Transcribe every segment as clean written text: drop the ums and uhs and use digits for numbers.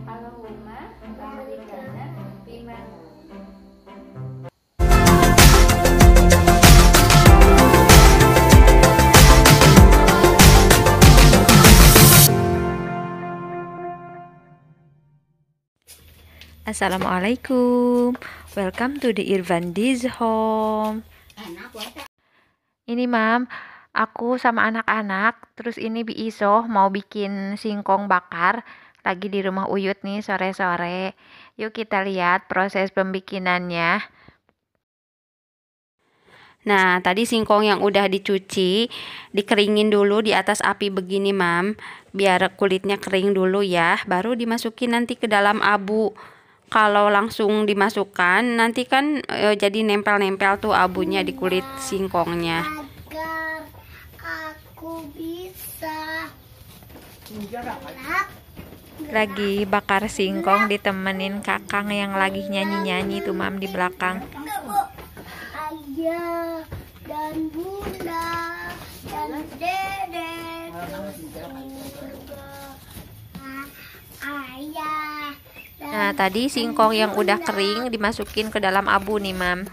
Allahumma barik lana bima. Assalamualaikum, welcome to the Irvandi's home. Ini mam, aku sama anak-anak, terus ini Bi Isoh mau bikin singkong bakar, lagi di rumah Uyut nih sore-sore. Yuk kita lihat proses pembikinannya. Nah, tadi singkong yang udah dicuci, dikeringin dulu di atas api begini mam, biar kulitnya kering dulu ya, baru dimasukin nanti ke dalam abu. Kalau langsung dimasukkan nanti kan jadi nempel-nempel tuh abunya di kulit singkongnya. Agar aku bisa Lagi bakar singkong ditemenin kakang yang lagi nyanyi-nyanyi tuh mam di belakang. Ayah dan bunda dan dedek ayah. Nah, tadi singkong yang udah kering dimasukin ke dalam abu nih, Mam.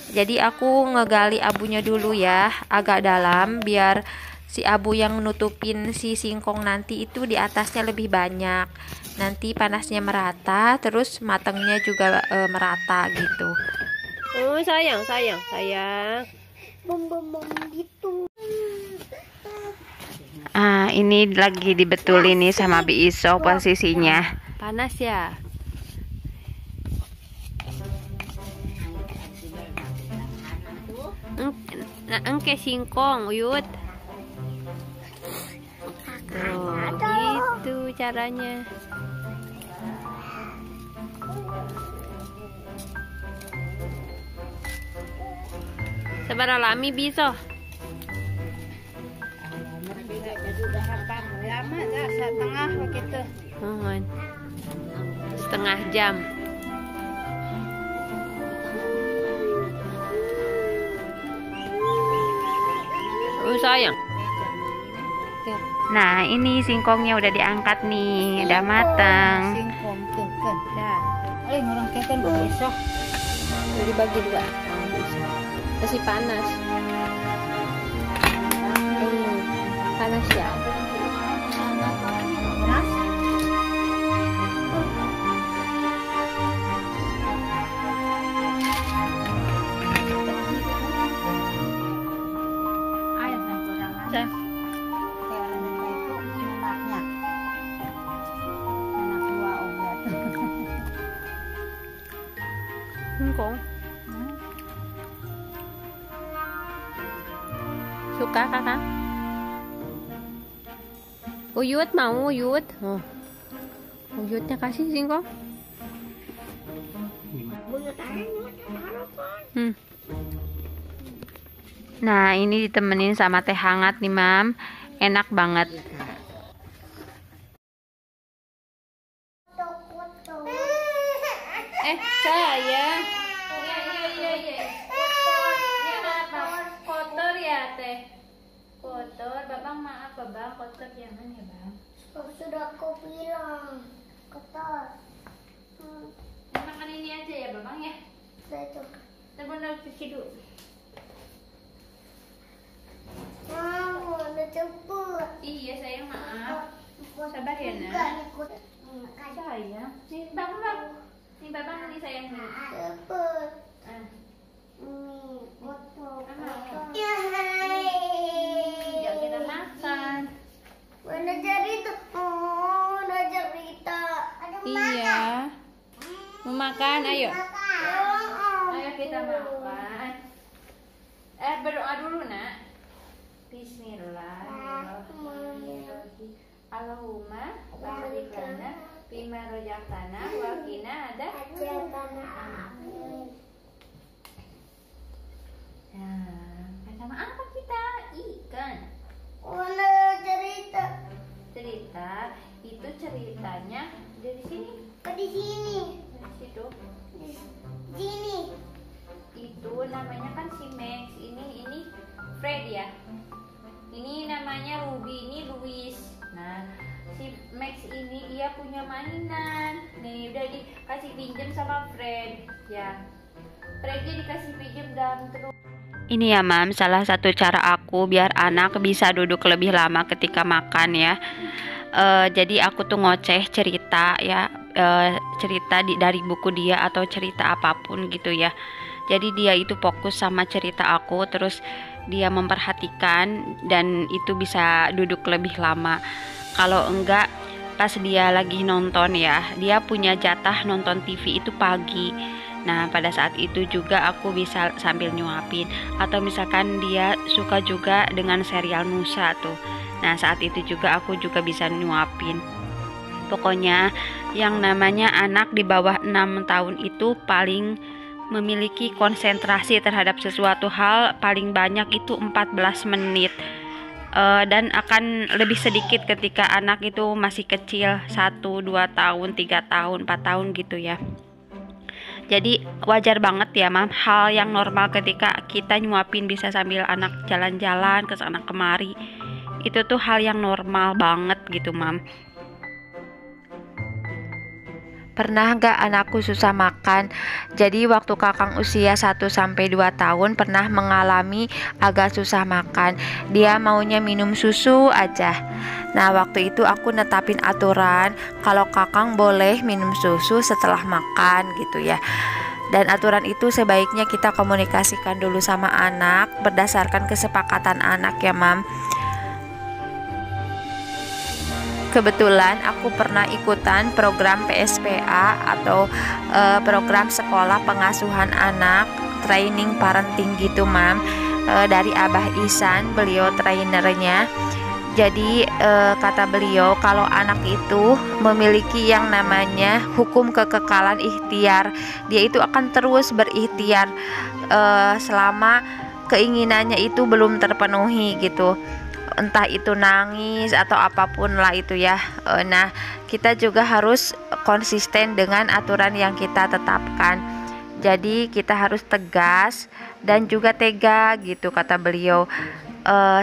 Jadi aku ngegali abunya dulu ya, agak dalam biar si abu yang nutupin si singkong nanti itu di atasnya lebih banyak. Nanti panasnya merata, terus matangnya juga merata gitu. Oh, sayang. Bom gitu. Ah, ini lagi dibetulin nih sama Bi Isoh posisinya. Panas ya? Engke singkong, Uyut. Tuh, gitu caranya. Sabar alami bisa. Setengah begitu. Mohon. Setengah jam. Oh sayang. Nah ini singkongnya udah diangkat nih, udah matang. Singkong tuh kan. Dah. Ngurang keken besok. Dibagi dua. Masih panas. Panas ya. Singkong. Suka kakak? Uyut mau Uyut? Oh. Uyutnya kasih singkong. Nah ini ditemenin sama teh hangat nih mam, enak banget. Sayang. Iya. Kotor ya teh. Kotor, babang maaf babang, kotor jangan ya bang. Sudah aku bilang kotor. Makan ini aja ya babang ya. Itu. Benar cuci dulu. Mau udah cepet. Iya sayang maaf. Sabar ya nak. Sayang. Nih babang. Nih babang nih sayang nih. Cepet. Ini kotor. Ya hai. Yuk kita makan. Mana cerita? Oh, udah cerita. Iya. Mau makan, ayo. Makan. Ayo kita makan. Berdoa dulu nak. Bismillahirrahmanirrahim. Allahumma barik lana bima razaqtana wa qina sama apa kita? Ikan. Mana cerita? Cerita itu ceritanya dari sini. Di sini. Dari situ. Di sini. Itu namanya kan si Max. Ini Fred ya. Ini namanya Ruby, ini Louis. Nah, dia punya mainan. Nih udah dikasih pinjam sama friend ya. Friendnya dikasih pinjam dan terus. Ini ya Mam, salah satu cara aku biar anak bisa duduk lebih lama ketika makan ya. Jadi aku tuh ngoceh cerita ya, cerita dari buku dia atau cerita apapun gitu ya. Jadi dia itu fokus sama cerita aku, terus dia memperhatikan dan itu bisa duduk lebih lama. Kalau enggak, pas dia lagi nonton ya, dia punya jatah nonton TV itu pagi. Nah, pada saat itu juga aku bisa sambil nyuapin. Atau misalkan dia suka juga dengan serial Nusa tuh. Nah, saat itu juga aku juga bisa nyuapin. Pokoknya yang namanya anak di bawah 6 tahun itu paling memiliki konsentrasi terhadap sesuatu hal paling banyak itu 14 menit. Dan akan lebih sedikit ketika anak itu masih kecil, 1, 2 tahun, 3 tahun, 4 tahun gitu ya. Jadi wajar banget ya Mam, hal yang normal ketika kita nyuapin bisa sambil anak jalan-jalan ke sana kemari. Itu tuh hal yang normal banget gitu Mam. Pernah gak anakku susah makan? Jadi waktu Kakang usia 1-2 tahun pernah mengalami agak susah makan. Dia maunya minum susu aja. Nah waktu itu aku netapin aturan kalau Kakang boleh minum susu setelah makan gitu ya. Dan aturan itu sebaiknya kita komunikasikan dulu sama anak berdasarkan kesepakatan anak ya Mam. Kebetulan aku pernah ikutan program PSPA atau program sekolah pengasuhan anak, training parenting gitu Mam, dari Abah Ihsan, beliau trainernya. Jadi kata beliau kalau anak itu memiliki yang namanya hukum kekekalan ikhtiar, dia itu akan terus berikhtiar selama keinginannya itu belum terpenuhi gitu. Entah itu nangis atau apapun lah itu ya. Nah kita juga harus konsisten dengan aturan yang kita tetapkan. Jadi kita harus tegas dan juga tega gitu kata beliau.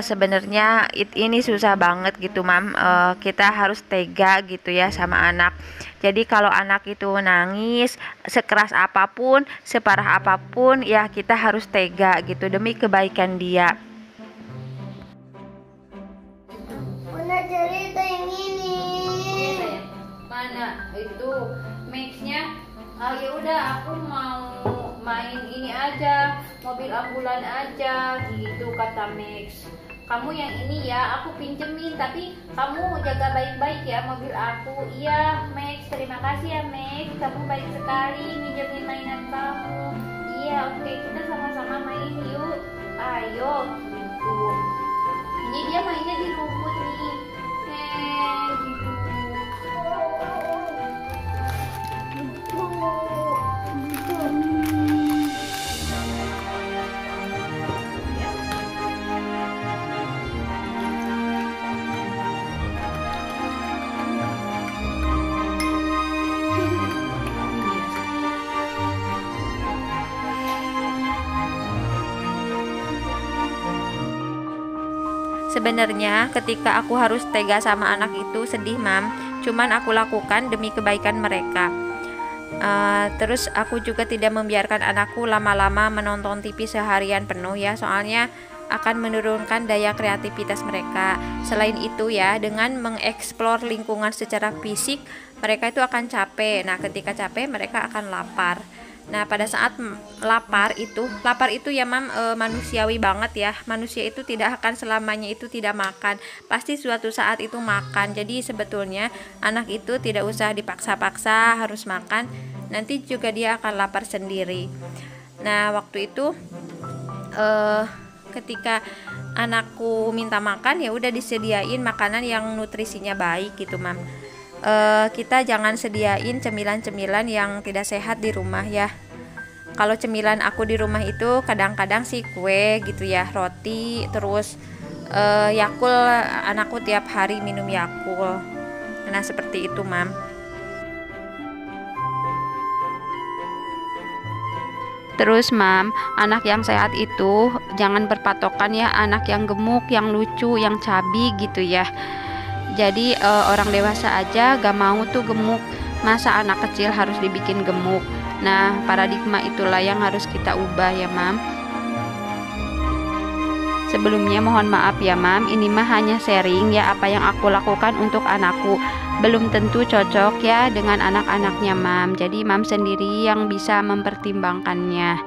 Sebenarnya ini susah banget gitu Mam. Kita harus tega gitu ya sama anak. Jadi kalau anak itu nangis sekeras apapun, separah apapun ya kita harus tega gitu demi kebaikan dia. Cerita yang ini. Mana itu Max-nya? Ya udah aku mau main ini aja, mobil ambulan aja gitu kata Max. Kamu yang ini ya aku pinjemin, tapi kamu jaga baik-baik ya mobil aku. Iya Max, terima kasih ya Max, kamu baik sekali minjemin mainan kamu. Iya oke, kita sama-sama main yuk, ayo gitu. Ini dia mainnya di rumput nih. Sebenarnya ketika aku harus tega sama anak itu sedih Mam, cuman aku lakukan demi kebaikan mereka. Terus aku juga tidak membiarkan anakku lama-lama menonton TV seharian penuh ya, soalnya akan menurunkan daya kreativitas mereka. Selain itu ya, dengan mengeksplor lingkungan secara fisik, mereka itu akan capek. Nah ketika capek mereka akan lapar. Nah pada saat lapar itu ya Mam, manusiawi banget ya. Manusia itu tidak akan selamanya itu tidak makan, pasti suatu saat itu makan. Jadi sebetulnya anak itu tidak usah dipaksa-paksa harus makan, nanti juga dia akan lapar sendiri. Nah waktu itu ketika anakku minta makan ya udah disediain makanan yang nutrisinya baik gitu Mam. Kita jangan sediain cemilan-cemilan yang tidak sehat di rumah ya. Kalau cemilan aku di rumah itu kadang-kadang sih kue gitu ya, roti, terus Yakul, anakku tiap hari minum Yakul. Nah seperti itu Mam. Terus Mam, anak yang sehat itu jangan berpatokan ya anak yang gemuk, yang lucu, yang cabi gitu ya. Jadi orang dewasa aja gak mau tuh gemuk, masa anak kecil harus dibikin gemuk. Nah, paradigma itulah yang harus kita ubah ya Mam. Sebelumnya mohon maaf ya Mam, ini mah hanya sharing ya apa yang aku lakukan untuk anakku. Belum tentu cocok ya dengan anak-anaknya Mam. Jadi Mam sendiri yang bisa mempertimbangkannya.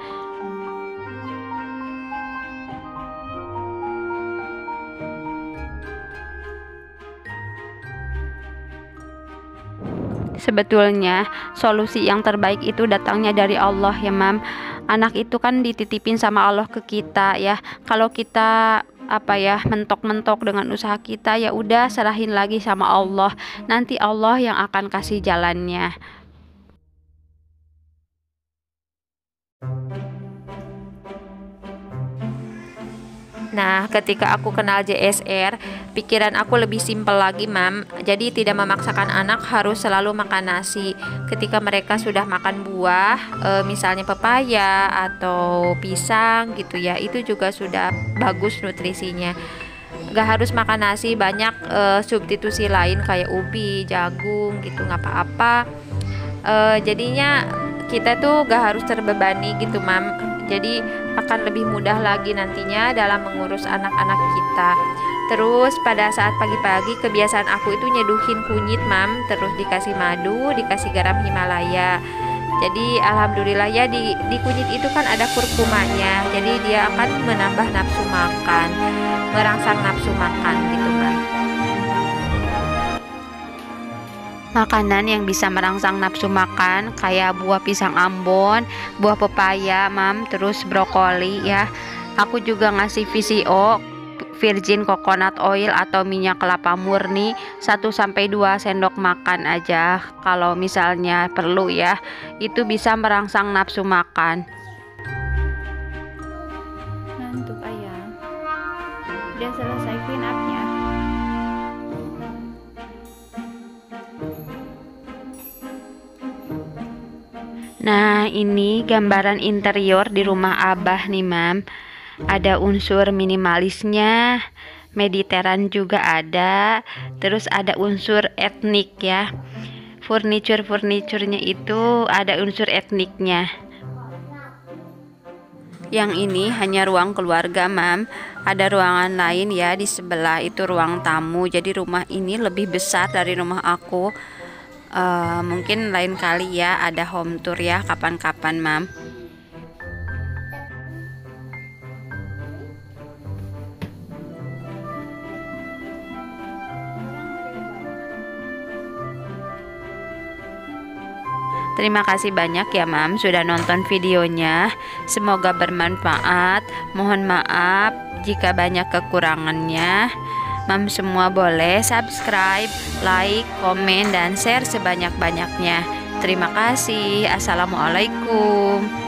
Sebetulnya solusi yang terbaik itu datangnya dari Allah ya Mam. Anak itu kan dititipin sama Allah ke kita ya. Kalau kita mentok-mentok dengan usaha kita, ya udah serahin lagi sama Allah. Nanti Allah yang akan kasih jalannya. Nah, ketika aku kenal JSR, pikiran aku lebih simpel lagi, Mam. Jadi tidak memaksakan anak harus selalu makan nasi. Ketika mereka sudah makan buah, misalnya pepaya atau pisang gitu ya, itu juga sudah bagus nutrisinya. Gak harus makan nasi, banyak substitusi lain kayak ubi, jagung gitu, nggak apa-apa. Jadinya kita tuh gak harus terbebani gitu, Mam. Jadi akan lebih mudah lagi nantinya dalam mengurus anak-anak kita. Terus pada saat pagi-pagi kebiasaan aku itu nyeduhin kunyit, Mam. Terus dikasih madu, dikasih garam Himalaya. Jadi alhamdulillah ya, di kunyit itu kan ada kurkumanya. Jadi dia akan menambah nafsu makan, merangsang nafsu makan gitu, Mam. Makanan yang bisa merangsang nafsu makan kayak buah pisang Ambon, buah pepaya, Mam, terus brokoli ya. Aku juga ngasih VCO, virgin coconut oil atau minyak kelapa murni 1-2 sendok makan aja kalau misalnya perlu ya. Itu bisa merangsang nafsu makan. Ngantuk ayah. Udah selesai clean up-nya. Nah, ini gambaran interior di rumah Abah nih, Mam. Ada unsur minimalisnya, mediteran juga ada, terus ada unsur etnik ya. Furniturnya itu ada unsur etniknya. Yang ini hanya ruang keluarga, Mam. Ada ruangan lain ya di sebelah, itu ruang tamu. Jadi rumah ini lebih besar dari rumah aku. Mungkin lain kali ya ada home tour ya kapan-kapan, Mam. Terima kasih banyak ya, Mam, sudah nonton videonya. Semoga bermanfaat. Mohon maaf jika banyak kekurangannya. Mam semua boleh subscribe, like, komen, dan share sebanyak-banyaknya. Terima kasih. Assalamualaikum.